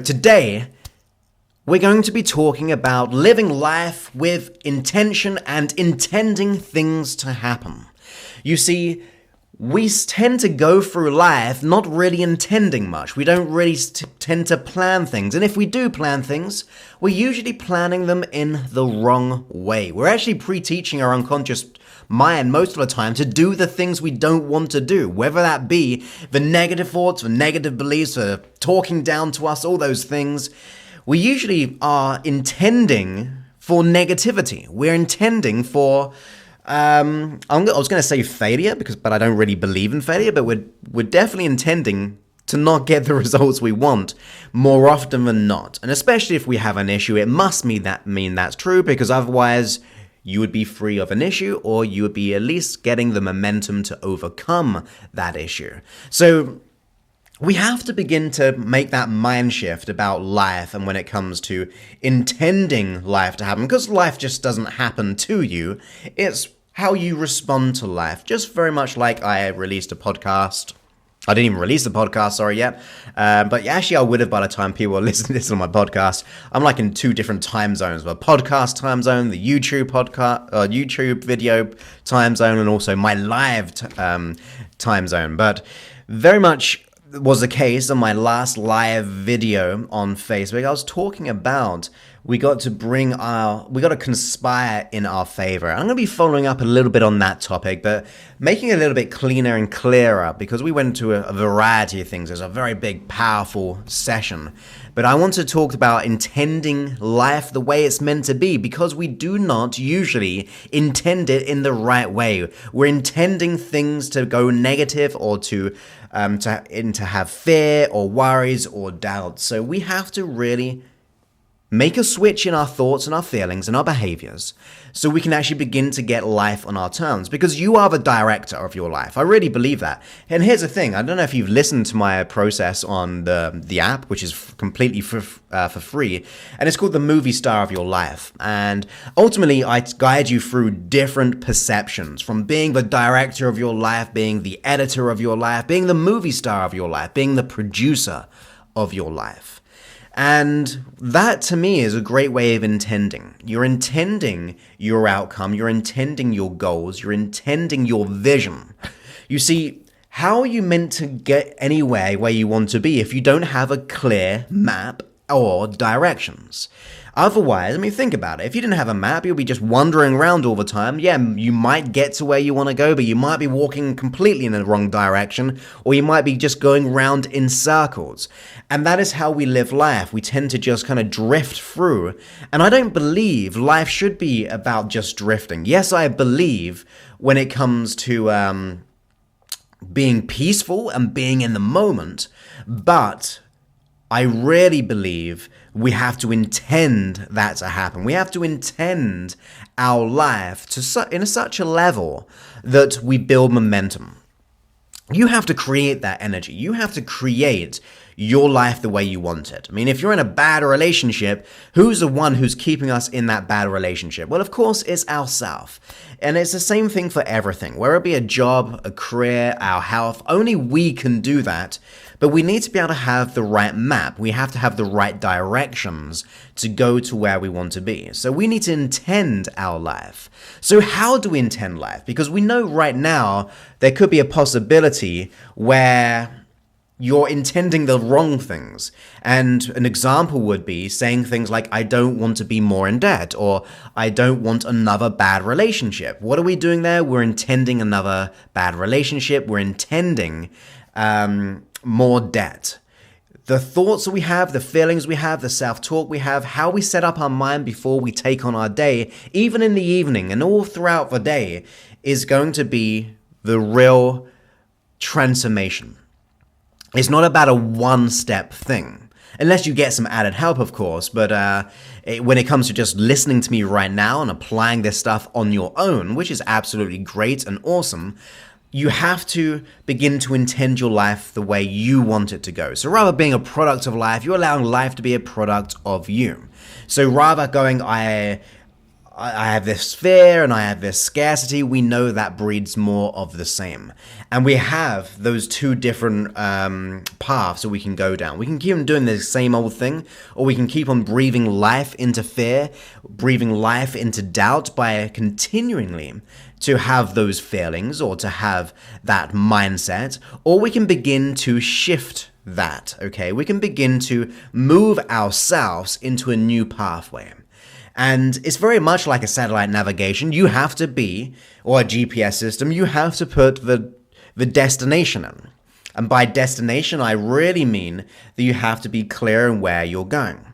today, we're going to be talking about living life with intention and intending things to happen. You see, we tend to go through life not really intending much. We don't really tend to plan things. And if we do plan things, we're usually planning them in the wrong way. We're actually pre-teaching our unconscious mind most of the time to do the things we don't want to do, whether that be the negative thoughts, the negative beliefs, the talking down to us, all those things. We usually are intending for negativity. We're intending for I was going to say failure, but I don't really believe in failure, but we're definitely intending to not get the results we want more often than not. And especially if we have an issue, it must mean that's true, because otherwise you would be free of an issue, or you would be at least getting the momentum to overcome that issue. So we have to begin to make that mind shift about life and when it comes to intending life to happen, because life just doesn't happen to you. It's how you respond to life. Just very much like I released a podcast. I didn't even release the podcast, yet. But actually I would have by the time people are listening to this on my podcast. I'm like in 2 different time zones. The podcast time zone, the YouTube video time zone, and also my live time zone. But very much was the case on my last live video on Facebook. I was talking about we got to conspire in our favor. I'm going to be following up a little bit on that topic, but making it a little bit cleaner and clearer, because we went into a variety of things. It was a very big, powerful session. But I want to talk about intending life the way it's meant to be, because we do not usually intend it in the right way. We're intending things to go negative, or to have fear or worries or doubts. So we have to really make a switch in our thoughts and our feelings and our behaviors so we can actually begin to get life on our terms, because you are the director of your life. I really believe that. And here's the thing. I don't know if you've listened to my process on the app, which is completely for free, and it's called The Movie Star of Your Life. And ultimately, I guide you through different perceptions, from being the director of your life, being the editor of your life, being the movie star of your life, being the producer of your life. And that, to me, is a great way of intending. You're intending your outcome, you're intending your goals, you're intending your vision. You see, how are you meant to get anywhere where you want to be if you don't have a clear map or directions? Otherwise, think about it. If you didn't have a map, you'll be just wandering around all the time. Yeah, you might get to where you want to go, but you might be walking completely in the wrong direction, or you might be just going round in circles. And that is how we live life. We tend to just kind of drift through. And I don't believe life should be about just drifting. Yes, I believe when it comes to being peaceful and being in the moment, but I really believe we have to intend that to happen. We have to intend our life in such a level that we build momentum. You have to create that energy. You have to create your life the way you want it. If you're in a bad relationship, who's the one who's keeping us in that bad relationship? Well, of course, it's ourselves. And it's the same thing for everything. Whether it be a job, a career, our health, only we can do that. But we need to be able to have the right map. We have to have the right directions to go to where we want to be. So we need to intend our life. So how do we intend life? Because we know right now there could be a possibility where you're intending the wrong things. And an example would be saying things like, I don't want to be more in debt, or I don't want another bad relationship. What are we doing there? We're intending another bad relationship. We're intending more debt. The thoughts that we have, the feelings we have, the self-talk we have, how we set up our mind before we take on our day, even in the evening and all throughout the day, is going to be the real transformation. It's not about a one-step thing, unless you get some added help, of course. But when it comes to just listening to me right now and applying this stuff on your own, which is absolutely great and awesome, you have to begin to intend your life the way you want it to go. So rather being a product of life, you're allowing life to be a product of you. So rather going, I have this fear and I have this scarcity, we know that breeds more of the same. And we have those two different paths that we can go down. We can keep on doing the same old thing, or we can keep on breathing life into fear, breathing life into doubt by continually to have those feelings or to have that mindset, or we can begin to shift that, okay? We can begin to move ourselves into a new pathway. And it's very much like a satellite navigation. You have to be, or a GPS system, you have to put the destination in. And by destination, I really mean that you have to be clear in where you're going.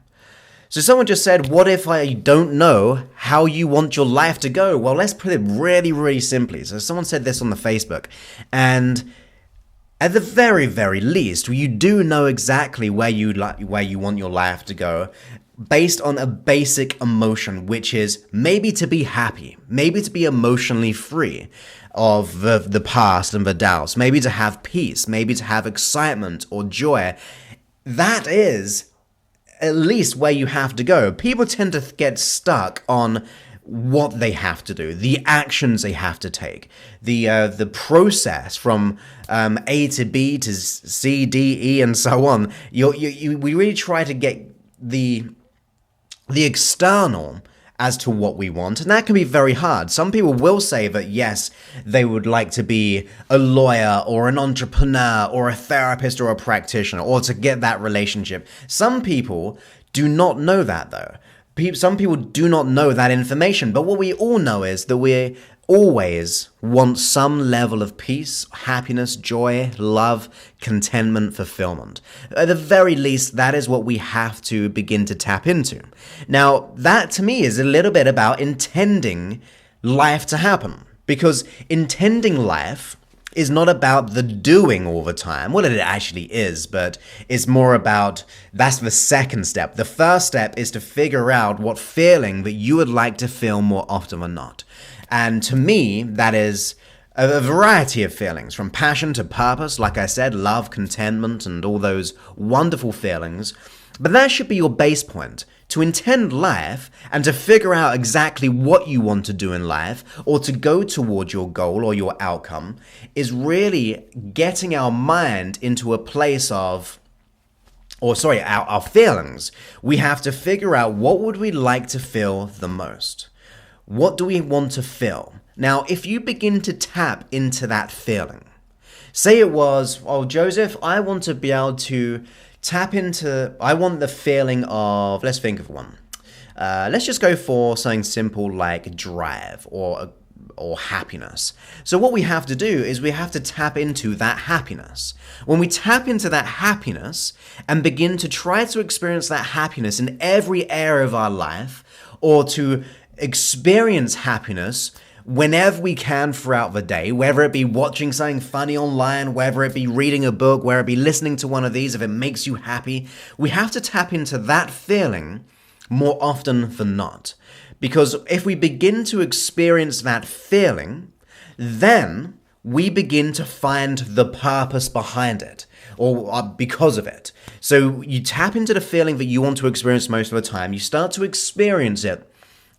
So someone just said, what if I don't know how you want your life to go? Well, let's put it really, really simply. So someone said this on the Facebook, and at the very, very least, you do know exactly where you want your life to go, based on a basic emotion, which is maybe to be happy, maybe to be emotionally free of the past and the doubts, maybe to have peace, maybe to have excitement or joy. That is at least where you have to go. People tend to get stuck on what they have to do, the actions they have to take, the process from A to B to C, D, E, and so on. We really try to get the external as to what we want, and that can be very hard. Some people will say that yes, they would like to be a lawyer or an entrepreneur or a therapist or a practitioner, or to get that relationship. Some people do not know that though. Some people do not know that information, but what we all know is that we always want some level of peace, happiness, joy, love, contentment, fulfillment. At the very least, that is what we have to begin to tap into. Now, that to me is a little bit about intending life to happen, because intending life is not about the doing all the time. Well, it actually is, but it's more about, that's the second step. The first step is to figure out what feeling that you would like to feel more often than not. And to me, that is a variety of feelings, from passion to purpose, like I said, love, contentment, and all those wonderful feelings. But that should be your base point. To intend life and to figure out exactly what you want to do in life, or to go toward your goal or your outcome, is really getting our mind into a place of, our feelings. We have to figure out, what would we like to feel the most? What do we want to feel? Now, if you begin to tap into that feeling, say it was, oh, Joseph, I want to be able to tap into, I want the feeling of, let's think of one. Let's just go for something simple like drive or happiness. So what we have to do is we have to tap into that happiness. When we tap into that happiness and begin to try to experience that happiness in every area of our life, or to experience happiness whenever we can throughout the day, whether it be watching something funny online, whether it be reading a book, whether it be listening to one of these, if it makes you happy, we have to tap into that feeling more often than not. Because if we begin to experience that feeling, then we begin to find the purpose behind it, or because of it. So you tap into the feeling that you want to experience most of the time, you start to experience it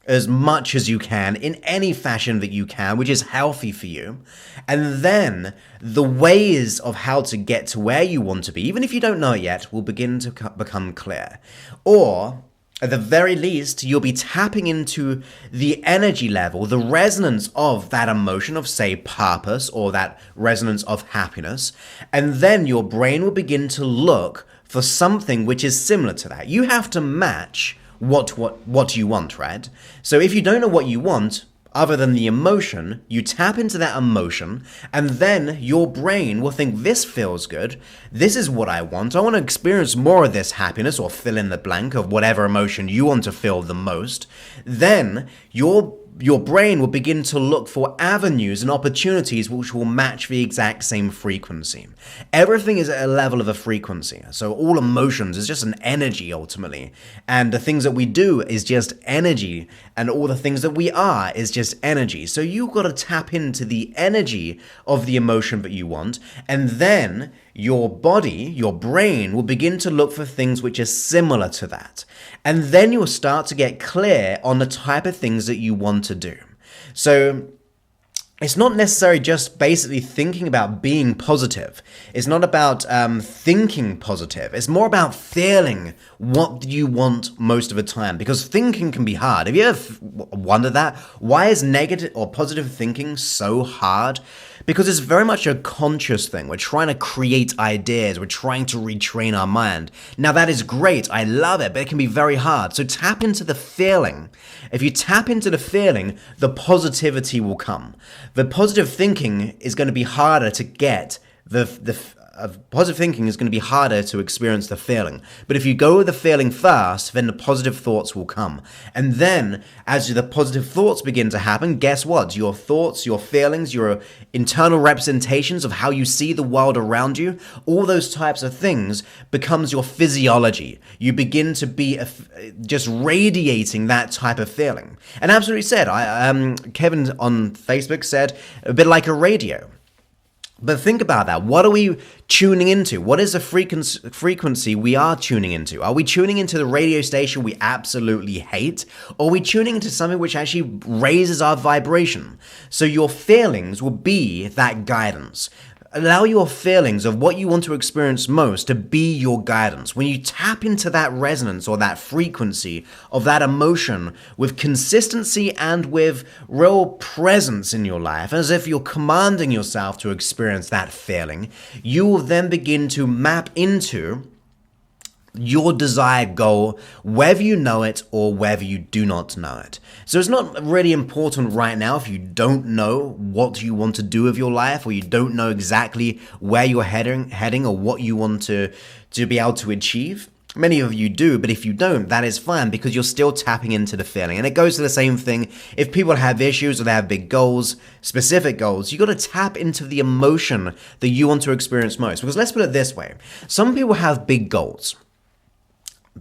as much as you can, in any fashion that you can, which is healthy for you. And then the ways of how to get to where you want to be, even if you don't know it yet, will begin to become clear. Or, at the very least, you'll be tapping into the energy level, the resonance of that emotion of, say, purpose, or that resonance of happiness. And then your brain will begin to look for something which is similar to that. You have to match what you want, right? So if you don't know what you want, other than the emotion, you tap into that emotion, and then your brain will think, this feels good, this is what I want to experience more of this happiness, or fill in the blank of whatever emotion you want to feel the most. Then your brain will begin to look for avenues and opportunities which will match the exact same frequency. Everything is at a level of a frequency. So all emotions is just an energy ultimately. And the things that we do is just energy. And all the things that we are is just energy. So you've got to tap into the energy of the emotion that you want. And then your body, your brain, will begin to look for things which are similar to that. And then you'll start to get clear on the type of things that you want to do. So it's not necessarily just basically thinking about being positive. It's not about thinking positive. It's more about feeling what you want most of the time, because thinking can be hard. Have you ever wondered that? Why is negative or positive thinking so hard? Because it's very much a conscious thing. We're trying to create ideas. We're trying to retrain our mind. Now, that is great. I love it, but it can be very hard. So tap into the feeling. If you tap into the feeling, the positivity will come. The positive thinking is going to be harder to get. Positive thinking is going to be harder to experience the feeling. But if you go with the feeling first, then the positive thoughts will come. And then, as the positive thoughts begin to happen, guess what? Your thoughts, your feelings, your internal representations of how you see the world around you, all those types of things becomes your physiology. You begin to be just radiating that type of feeling. And absolutely said, Kevin on Facebook said, a bit like a radio. But think about that. What are we tuning into? What is the frequency we are tuning into? Are we tuning into the radio station we absolutely hate? Or are we tuning into something which actually raises our vibration? So your feelings will be that guidance. Allow your feelings of what you want to experience most to be your guidance. When you tap into that resonance or that frequency of that emotion with consistency and with real presence in your life, as if you're commanding yourself to experience that feeling, you will then begin to map into your desired goal, whether you know it or whether you do not know it. So it's not really important right now if you don't know what you want to do with your life, or you don't know exactly where you're heading or what you want to be able to achieve. Many of you do, but if you don't, that is fine, because you're still tapping into the feeling. And it goes to the same thing. If people have issues or they have big goals, specific goals, you got to tap into the emotion that you want to experience most. Because let's put it this way. Some people have big goals.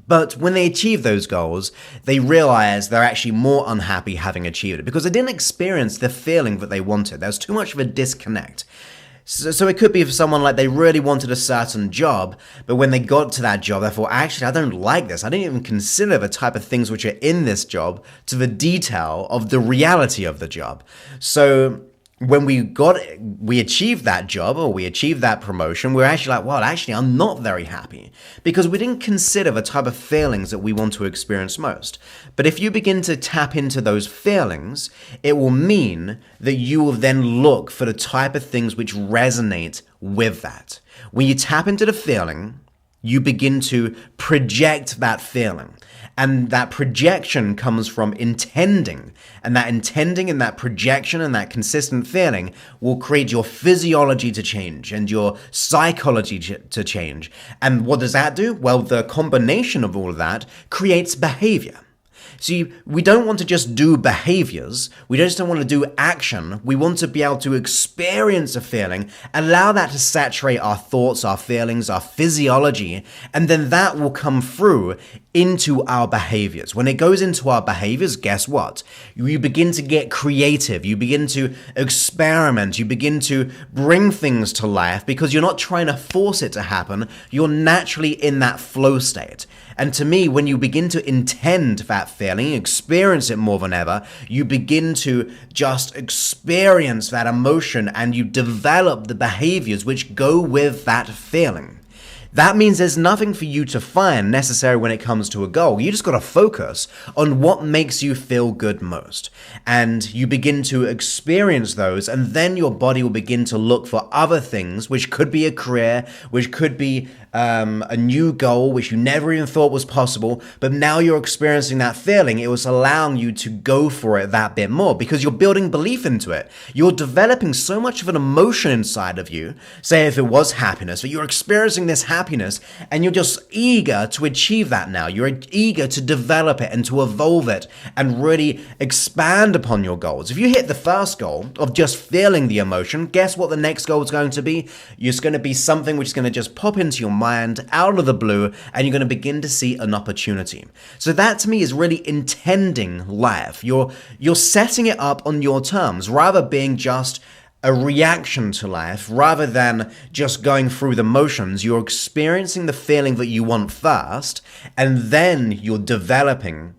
But when they achieve those goals, they realize they're actually more unhappy having achieved it because they didn't experience the feeling that they wanted. There was too much of a disconnect. So it could be for someone like they really wanted a certain job, but when they got to that job, they thought, actually, I don't like this. I didn't even consider the type of things which are in this job to the detail of the reality of the job. So when we achieved that job or we achieved that promotion, we're actually like, well, actually, I'm not very happy because we didn't consider the type of feelings that we want to experience most. But if you begin to tap into those feelings, it will mean that you will then look for the type of things which resonate with that. When you tap into the feeling, you begin to project that feeling. And that projection comes from intending. And that intending and that projection and that consistent feeling will create your physiology to change and your psychology to change. And what does that do? Well, the combination of all of that creates behavior. See, we don't want to just do behaviors. We just don't want to do action. We want to be able to experience a feeling, allow that to saturate our thoughts, our feelings, our physiology, and then that will come through into our behaviors. When it goes into our behaviors, guess what? You begin to get creative. You begin to experiment. You begin to bring things to life because you're not trying to force it to happen. You're naturally in that flow state. And to me, when you begin to intend that feeling, experience it more than ever, you begin to just experience that emotion and you develop the behaviors which go with that feeling. That means there's nothing for you to find necessary when it comes to a goal. You just got to focus on what makes you feel good most. And you begin to experience those, and then your body will begin to look for other things, which could be a career, which could be a new goal, which you never even thought was possible. But now you're experiencing that feeling. It was allowing you to go for it that bit more because you're building belief into it. You're developing so much of an emotion inside of you. Say if it was happiness, that you're experiencing this happiness and you're just eager to achieve that now. You're eager to develop it and to evolve it and really expand upon your goals. If you hit the first goal of just feeling the emotion, guess what the next goal is going to be? It's going to be something which is going to just pop into your mind out of the blue, and you're going to begin to see an opportunity. So that to me is really intending life. You're setting it up on your terms rather being just a reaction to life rather than just going through the motions. You're experiencing the feeling that you want first, and then you're developing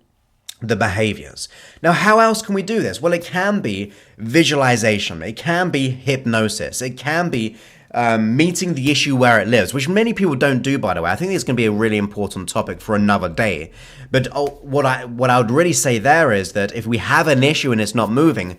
the behaviors. Now, how else can we do this? Well, it can be visualization. It can be hypnosis. It can be meeting the issue where it lives, which many people don't do, by the way. I think it's going to be a really important topic for another day. But what I would really say there is that if we have an issue and it's not moving,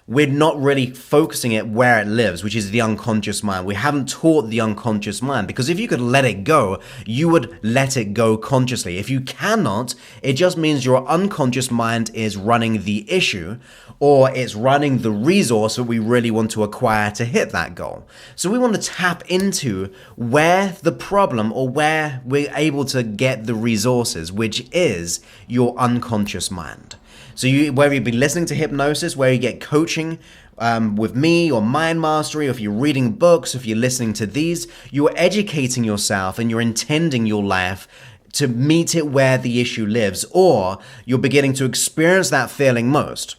we're not really focusing it where it lives, which is the unconscious mind. We haven't taught the unconscious mind, because if you could let it go, you would let it go consciously. If you cannot, it just means your unconscious mind is running the issue, or it's running the resource that we really want to acquire to hit that goal. So we want to tap into where the problem, or where we're able to get the resources, which is your unconscious mind. So whether you've been listening to hypnosis, where you get coaching with me or mind mastery, or if you're reading books, if you're listening to these, you're educating yourself and you're intending your life to meet it where the issue lives, or you're beginning to experience that feeling most.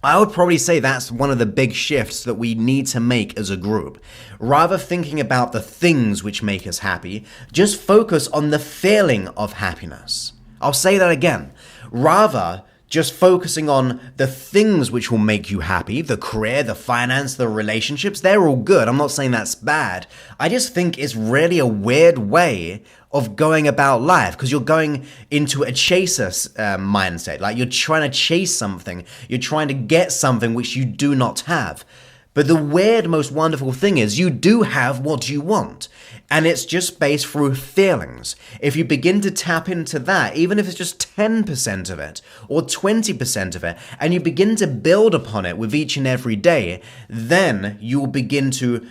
I would probably say that's one of the big shifts that we need to make as a group. Rather thinking about the things which make us happy, just focus on the feeling of happiness. I'll say that again. Rather just focusing on the things which will make you happy, the career, the finance, the relationships, they're all good. I'm not saying that's bad. I just think it's really a weird way of going about life, because you're going into a chaser mindset. Like, you're trying to chase something. You're trying to get something which you do not have. But the weird, most wonderful thing is you do have what you want. And it's just based through feelings. If you begin to tap into that, even if it's just 10% of it or 20% of it, and you begin to build upon it with each and every day, then you will begin to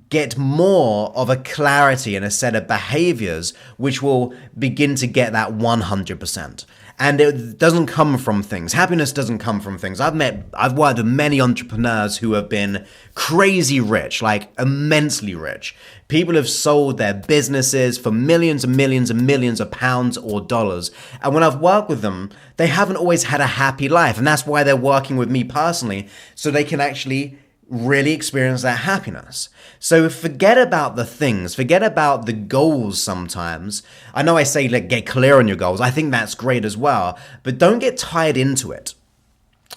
get more of a clarity and a set of behaviors which will begin to get that 100%. And it doesn't come from things. Happiness doesn't come from things. I've worked with many entrepreneurs who have been crazy rich, like immensely rich. People have sold their businesses for millions and millions and millions of pounds or dollars. And when I've worked with them, they haven't always had a happy life. And that's why they're working with me personally, so they can actually really experience that happiness. So forget about the things, forget about the goals sometimes. I know I say, like, get clear on your goals. I think that's great as well, but don't get tied into it.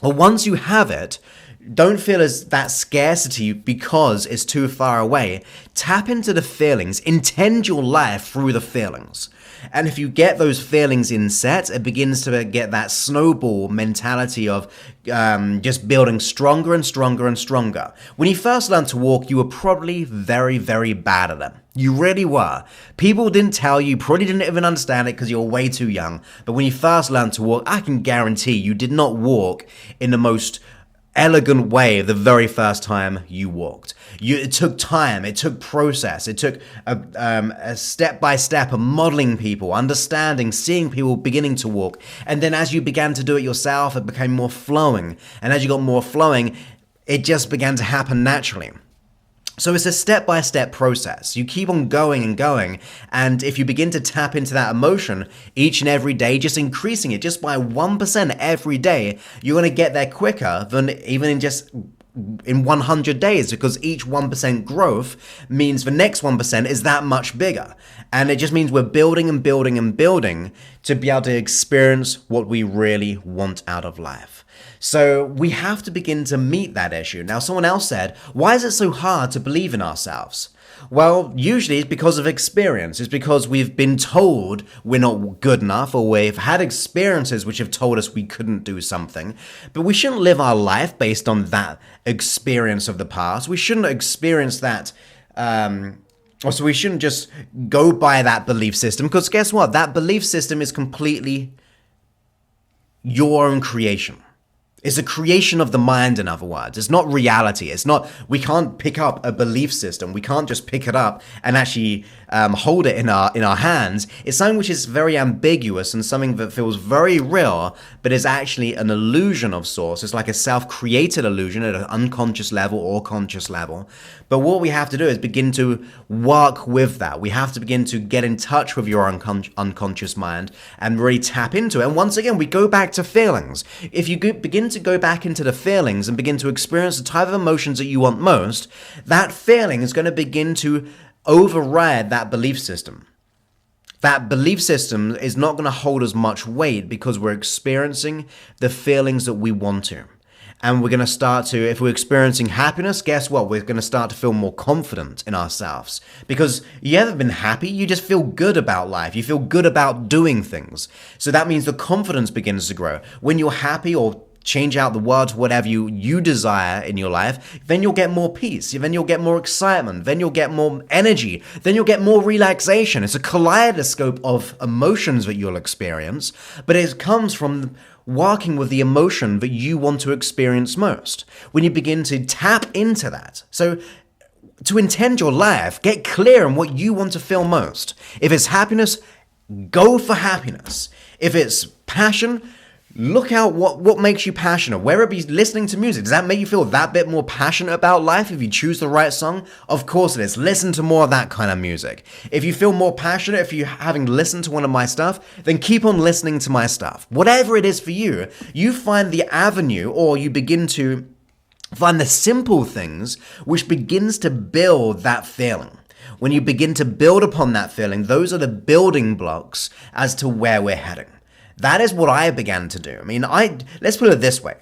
Or once you have it, don't feel as that scarcity because it's too far away. Tap into the feelings, intend your life through the feelings. And if you get those feelings in set, it begins to get that snowball mentality of just building stronger and stronger and stronger. When you first learned to walk, you were probably very, very bad at them. You really were. People didn't tell you, probably didn't even understand it because you were way too young. But when you first learned to walk, I can guarantee you did not walk in the most elegant way the very first time you walked. It took time, it took process, it took a step by step of modeling people, understanding, seeing people beginning to walk. And then as you began to do it yourself, it became more flowing. And as you got more flowing, it just began to happen naturally. So it's a step-by-step process. You keep on going and going, and if you begin to tap into that emotion each and every day, just increasing it just by 1% every day, you're going to get there quicker than even in 100 days, because each 1% growth means the next 1% is that much bigger. And it just means we're building and building and building to be able to experience what we really want out of life. So we have to begin to meet that issue. Now, someone else said, why is it so hard to believe in ourselves? Well, usually it's because of experience. It's because we've been told we're not good enough, or we've had experiences which have told us we couldn't do something. But we shouldn't live our life based on that experience of the past. We shouldn't experience that. So we shouldn't just go by that belief system, because guess what? That belief system is completely your own creation. It's a creation of the mind, in other words. It's not reality. It's not, we can't pick up a belief system. We can't just pick it up and actually hold it in our hands. It's something which is very ambiguous and something that feels very real, but is actually an illusion of sorts. It's like a self-created illusion at an unconscious level or conscious level. But what we have to do is begin to work with that. We have to begin to get in touch with your unconscious mind and really tap into it. And once again, we go back to feelings. If you begin begin to go back into the feelings and begin to experience the type of emotions that you want most, that feeling is going to begin to override that belief system. That belief system is not going to hold as much weight because we're experiencing the feelings that we want to. And we're going to start to, if we're experiencing happiness, guess what? We're going to start to feel more confident in ourselves. Because you ever been happy? You just feel good about life. You feel good about doing things. So that means the confidence begins to grow. When you're happy or change out the world to whatever you desire in your life, then you'll get more peace, then you'll get more excitement, then you'll get more energy, then you'll get more relaxation. It's a kaleidoscope of emotions that you'll experience, but it comes from working with the emotion that you want to experience most. When you begin to tap into that. So to intend your life, get clear on what you want to feel most. If it's happiness, go for happiness. If it's passion, look out what makes you passionate. Whether it be listening to music, does that make you feel that bit more passionate about life if you choose the right song? Of course it is. Listen to more of that kind of music. If you feel more passionate, if you having listened to one of my stuff, then keep on listening to my stuff. Whatever it is for you, you find the avenue, or you begin to find the simple things which begins to build that feeling. When you begin to build upon that feeling, those are the building blocks as to where we're heading. That is what I began to do. I mean, let's put it this way.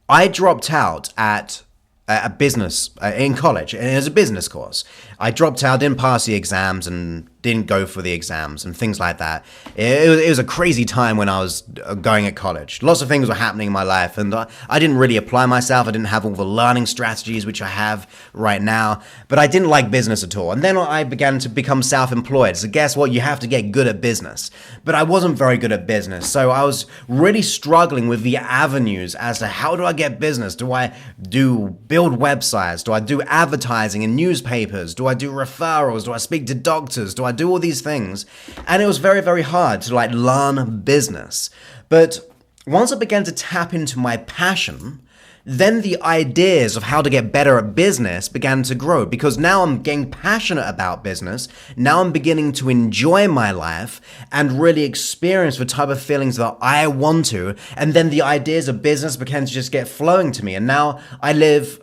I dropped out at a business in college, and it was a business course. I dropped out, didn't pass the exams, and didn't go for the exams and things like that. It was a crazy time when I was going at college. Lots of things were happening in my life, and I didn't really apply myself. I didn't have all the learning strategies which I have right now, but I didn't like business at all. And then I began to become self-employed. So guess what? You have to get good at business. But I wasn't very good at business, so I was really struggling with the avenues as to how do I get business? Do I build websites? Do I do advertising in newspapers? Do I do referrals? Do I speak to doctors? Do I do all these things? And it was very, very hard to learn business. But once I began to tap into my passion, then the ideas of how to get better at business began to grow, because now I'm getting passionate about business. Now I'm beginning to enjoy my life and really experience the type of feelings that I want to. And then the ideas of business began to just get flowing to me. And now I live,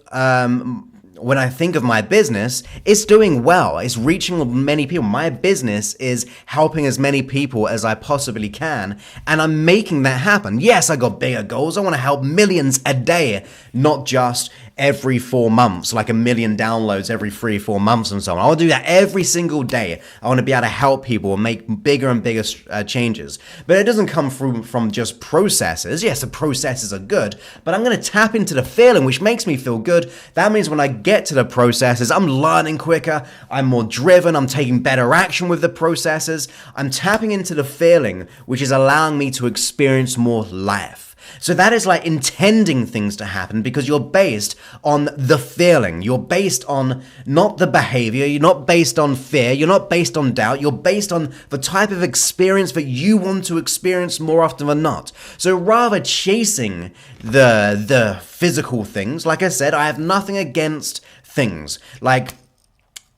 when I think of my business, it's doing well. It's reaching many people. My business is helping as many people as I possibly can, and I'm making that happen. Yes, I got bigger goals. I want to help millions a day, not just every 4 months, like 1 million downloads every 3-4 months and so on. I want to do that every single day. I want to be able to help people and make bigger and bigger changes. But it doesn't come from just processes. Yes, the processes are good, but I'm going to tap into the feeling which makes me feel good. That means when I get to the processes, I'm learning quicker, I'm more driven, I'm taking better action with the processes. I'm tapping into the feeling which is allowing me to experience more life. So that is like intending things to happen, because you're based on the feeling. You're based on not the behavior. You're not based on fear. You're not based on doubt. You're based on the type of experience that you want to experience more often than not. So rather chasing the physical things, like I said, I have nothing against things. Like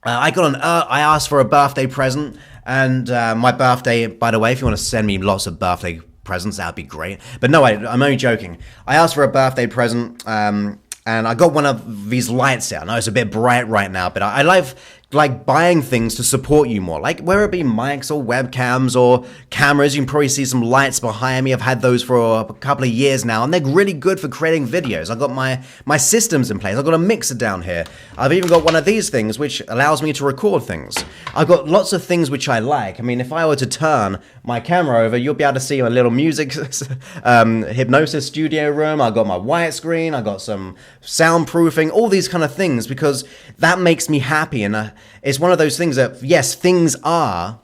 I asked for a birthday present, and my birthday, by the way, if you want to send me lots of birthday presents, that'd be great. But no, I'm only joking. I asked for a birthday present, and I got one of these lights here. I know it's a bit bright right now, but I like buying things to support you more, like whether it be mics or webcams or cameras. You can probably see some lights behind me. I've had those for a couple of years now, and they're really good for creating videos. I've got my systems in place. I've got a mixer down here. I've even got one of these things which allows me to record things. I've got lots of things which I like. I mean, if I were to turn my camera over, you'll be able to see my little music hypnosis studio room. I've got my widescreen. I've got some soundproofing, all these kind of things, because that makes me happy. And it's one of those things that, yes, things are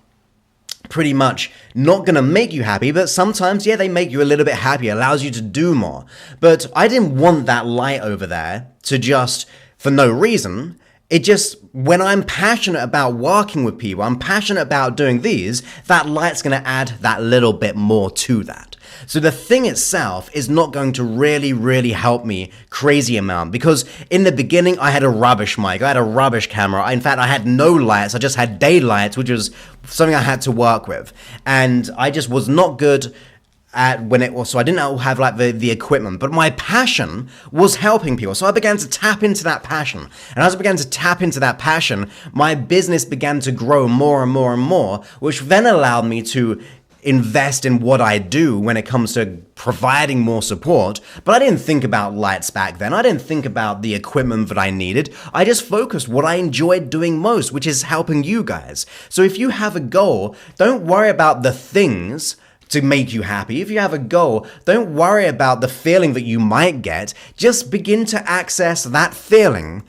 pretty much not going to make you happy, but sometimes, yeah, they make you a little bit happier, allows you to do more. But I didn't want that light over there to just, for no reason. It just, when I'm passionate about working with people, I'm passionate about doing these, that light's going to add that little bit more to that. So the thing itself is not going to really, really help me crazy amount, because in the beginning I had a rubbish mic, I had a rubbish camera. In fact, I had no lights, I just had daylights, which was something I had to work with. And I just was not good so I didn't have like the equipment, but my passion was helping people. So I began to tap into that passion. And as I began to tap into that passion, my business began to grow more and more and more, which then allowed me to invest in what I do when it comes to providing more support. But I didn't think about lights back then. I didn't think about the equipment that I needed. I just focused what I enjoyed doing most, which is helping you guys. So if you have a goal, don't worry about the things to make you happy. If you have a goal, don't worry about the feeling that you might get. Just begin to access that feeling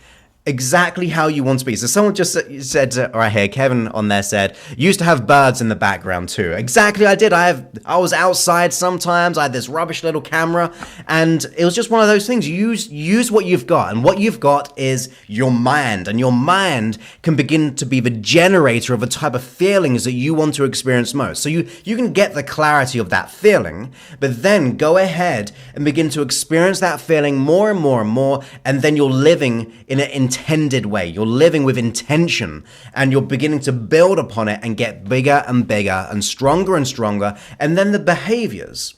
exactly how you want to be. So someone just said, right here, Kevin on there said, used to have birds in the background too. Exactly, I did. I was outside sometimes. I had this rubbish little camera, and it was just one of those things. Use what you've got, and what you've got is your mind, and your mind can begin to be the generator of the type of feelings that you want to experience most. So you can get the clarity of that feeling, but then go ahead and begin to experience that feeling more and more and more, and then you're living in an intended way. You're living with intention, and you're beginning to build upon it and get bigger and bigger and stronger, and then the behaviors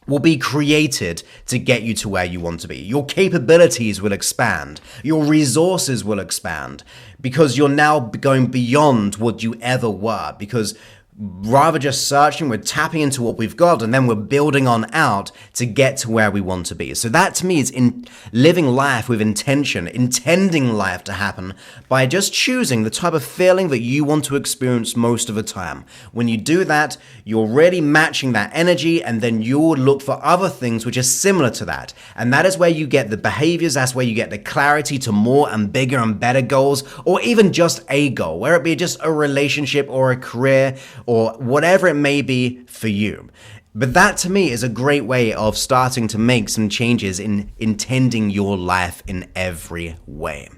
will be created to get you to where you want to be. Your capabilities will expand. Your resources will expand, because you're now going beyond what you ever were, because rather just searching, we're tapping into what we've got, and then we're building on out to get to where we want to be. So that to me is in living life with intention, intending life to happen by just choosing the type of feeling that you want to experience most of the time. When you do that, you're really matching that energy, and then you'll look for other things which are similar to that. And that is where you get the behaviors, that's where you get the clarity to more and bigger and better goals, or even just a goal, where it be just a relationship or a career or whatever it may be for you. But that to me is a great way of starting to make some changes in intending your life in every way.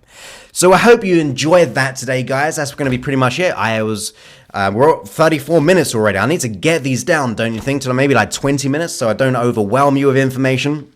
So I hope you enjoyed that today, guys. That's going to be pretty much it. We're at 34 minutes already. I need to get these down, don't you think, to maybe like 20 minutes so I don't overwhelm you with information.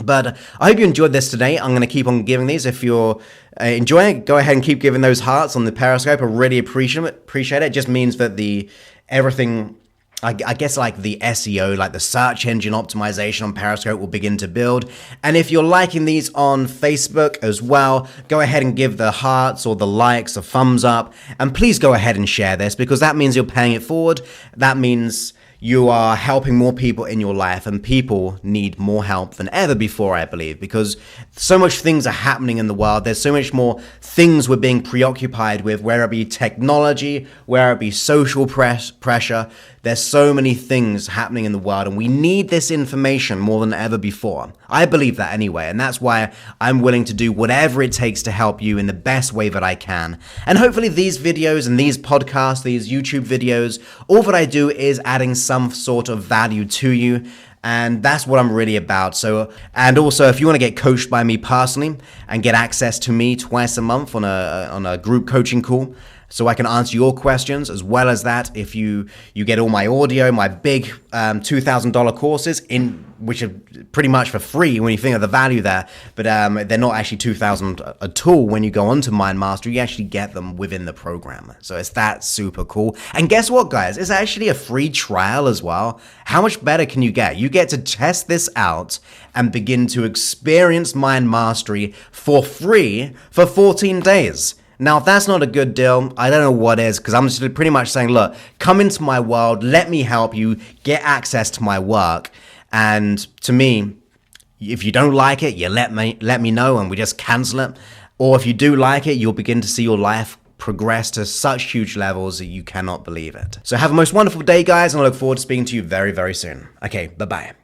But I hope you enjoyed this today. I'm going to keep on giving these. If you're enjoying it, go ahead and keep giving those hearts on the Periscope. I really appreciate it. It just means that everything, I guess like the SEO, like the search engine optimization on Periscope will begin to build. And if you're liking these on Facebook as well, go ahead and give the hearts or the likes a thumbs up. And please go ahead and share this, because that means you're paying it forward. That means you are helping more people in your life, and people need more help than ever before, I believe, because so much things are happening in the world. There's so much more things we're being preoccupied with, whether it be technology, whether it be social pressure. There's so many things happening in the world, and we need this information more than ever before. I believe that anyway, and that's why I'm willing to do whatever it takes to help you in the best way that I can. And hopefully these videos and these podcasts, these YouTube videos, all that I do is adding some sort of value to you. And that's what I'm really about. So, and also, if you want to get coached by me personally and get access to me twice a month on a group coaching call, so I can answer your questions, as well as that, if you get all my audio, my big $2,000 courses, which are pretty much for free when you think of the value there, but they're not actually $2,000 at all. When you go onto Mind Mastery, you actually get them within the program. So it's that super cool. And guess what, guys? It's actually a free trial as well. How much better can you get? You get to test this out and begin to experience Mind Mastery for free for 14 days. Now, if that's not a good deal, I don't know what is, because I'm just pretty much saying, look, come into my world, let me help you, get access to my work. And to me, if you don't like it, you let me know and we just cancel it. Or if you do like it, you'll begin to see your life progress to such huge levels that you cannot believe it. So have a most wonderful day, guys, and I look forward to speaking to you very, very soon. Okay, bye-bye.